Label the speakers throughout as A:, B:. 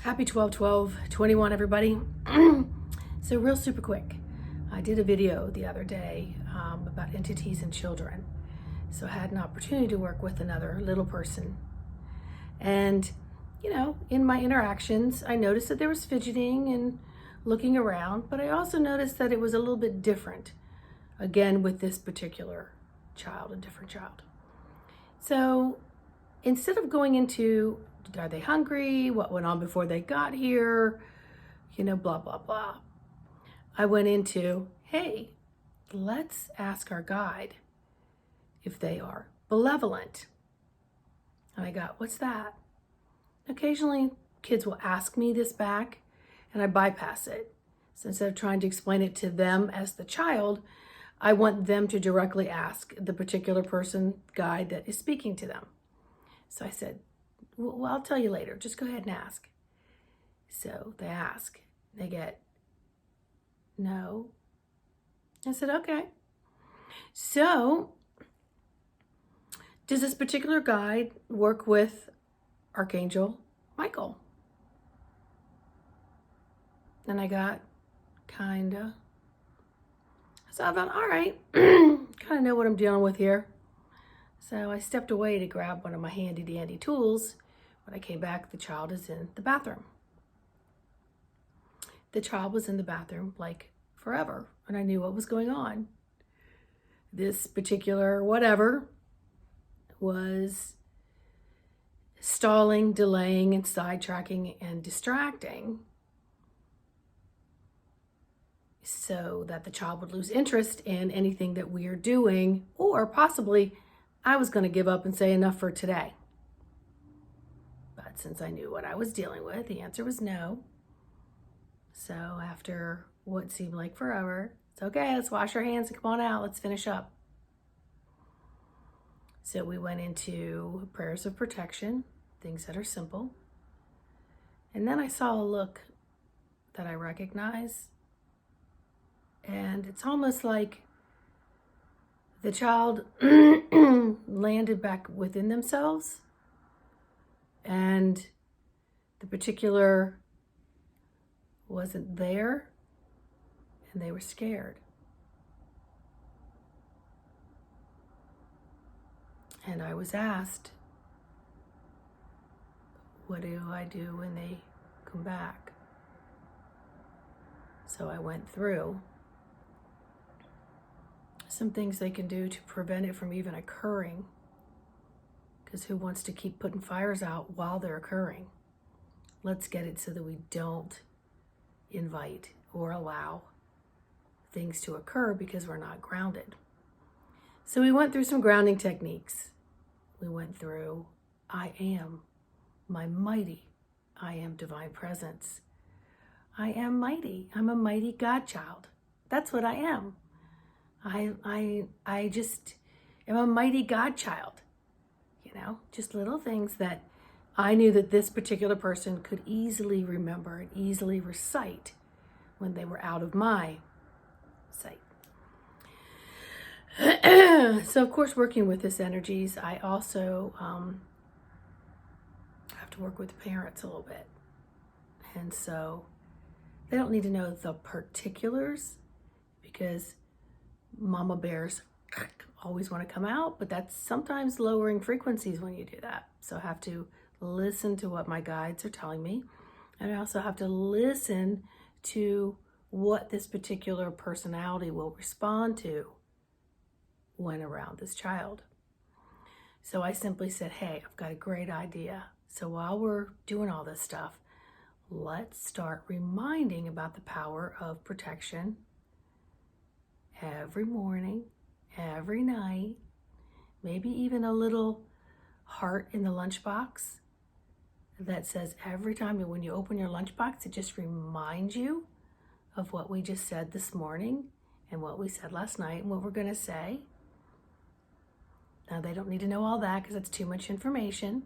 A: Happy 12/12/21, everybody. So real super quick, I did a video the other day about entities and children. So I had an opportunity to work with another little person. And, in my interactions, I noticed that there was fidgeting and looking around, but I also noticed that it was a little bit different, again, with this particular child, a different child. So instead of going into, are they hungry? What went on before they got here? Blah, blah, blah. I went into, hey, let's ask our guide if they are benevolent. And I got, what's that? Occasionally, kids will ask me this back, and I bypass it. So instead of trying to explain it to them as the child, I want them to directly ask the particular person, guide that is speaking to them. So I said, well, I'll tell you later. Just go ahead and ask. So they ask. They get, no. I said, okay. So does this particular guide work with Archangel Michael? And I got, kinda. So I thought, all right, kind of know what I'm dealing with here. So I stepped away to grab one of my handy dandy tools. When I came back, the child is in the bathroom. The child was in the bathroom like forever, and I knew what was going on. This particular whatever was stalling, delaying, and sidetracking and distracting so that the child would lose interest in anything that we are doing, or possibly I was going to give up and say enough for today. But since I knew what I was dealing with, the answer was no. So after what seemed like forever, it's okay, let's wash our hands and come on out, let's finish up. So we went into prayers of protection, things that are simple. And then I saw a look that I recognize. And it's almost like the child landed back within themselves, and the particular wasn't there, and they were scared. And I was asked, what do I do when they come back? So I went through some things they can do to prevent it from even occurring. Because who wants to keep putting fires out while they're occurring? Let's get it so that we don't invite or allow things to occur because we're not grounded. So we went through some grounding techniques. We went through, I am my mighty, I am divine presence. I am mighty. I'm a mighty God child. That's what I am. I just am a mighty God child. Just little things that I knew that this particular person could easily remember and easily recite when they were out of my sight. So, of course, working with this energies, I also have to work with the parents a little bit. And so they don't need to know the particulars because mama bears always want to come out, but that's sometimes lowering frequencies when you do that. So I have to listen to what my guides are telling me. And I also have to listen to what this particular personality will respond to when around this child. So I simply said, hey, I've got a great idea. So while we're doing all this stuff, let's start reminding about the power of protection every morning, every night, maybe even a little heart in the lunchbox that says every time when you open your lunchbox, it just reminds you of what we just said this morning and what we said last night and what we're going to say. Now, they don't need to know all that because that's too much information.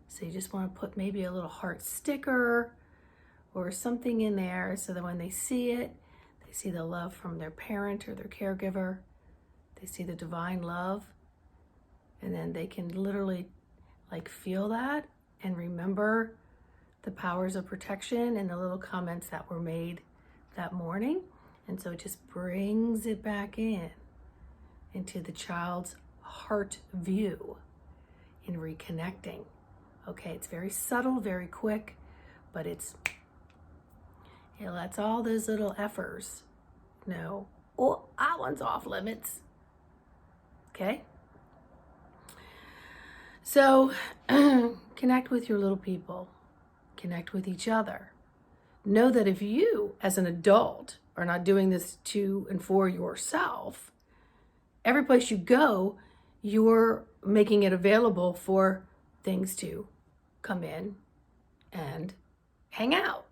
A: So you just want to put maybe a little heart sticker or something in there so that when they see it, they see the love from their parent or their caregiver. They see the divine love. And then they can literally feel that and remember the powers of protection and the little comments that were made that morning. And so it just brings it back into the child's heart view in reconnecting. Okay, it's very subtle, very quick, but it lets all those little effers know, oh, that one's off limits. Okay? So connect with your little people, connect with each other. Know that if you, as an adult, are not doing this to and for yourself, every place you go, you're making it available for things to come in and hang out.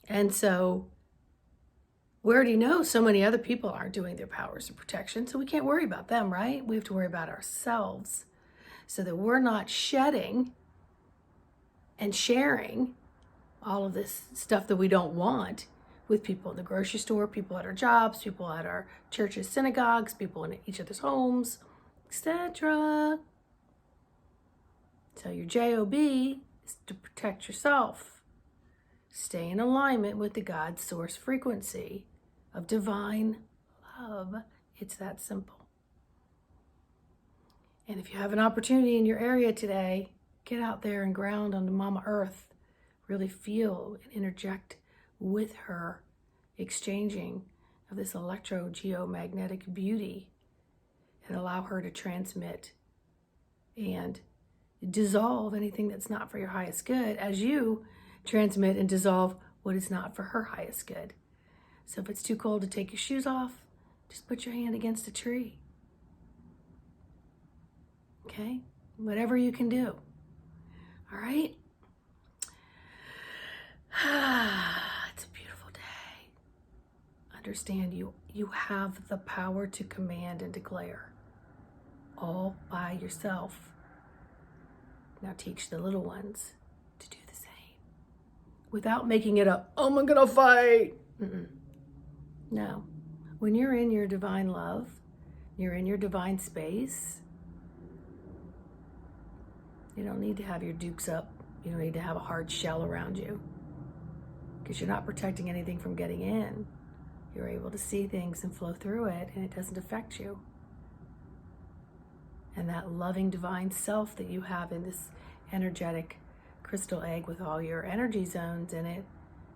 A: And so we already know so many other people aren't doing their powers of protection, so we can't worry about them, right? We have to worry about ourselves so that we're not shedding and sharing all of this stuff that we don't want with people in the grocery store, people at our jobs, people at our churches, synagogues, people in each other's homes, etc. So your job is to protect yourself. Stay in alignment with the God source frequency of divine love. It's that simple. And if you have an opportunity in your area today, get out there and ground onto Mama Earth. Really feel and interject with her, exchanging of this electro-geomagnetic beauty, and allow her to transmit and dissolve anything that's not for your highest good as you transmit and dissolve what is not for her highest good. So if it's too cold to take your shoes off, just put your hand against a tree. Okay? Whatever you can do. All right? It's a beautiful day. Understand you have the power to command and declare all by yourself. Now teach the little ones to do the same without making it a, oh, I'm gonna fight. No. When you're in your divine love, you're in your divine space, you don't need to have your dukes up. You don't need to have a hard shell around you because you're not protecting anything from getting in. You're able to see things and flow through it, and it doesn't affect you. And that loving divine self that you have in this energetic crystal egg with all your energy zones in it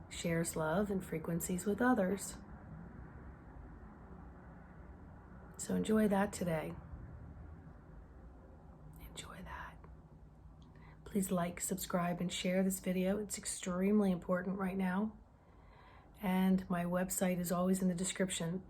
A: shares love and frequencies with others. So enjoy that today. Enjoy that. Please like, subscribe, and share this video. It's extremely important right now. And my website is always in the description.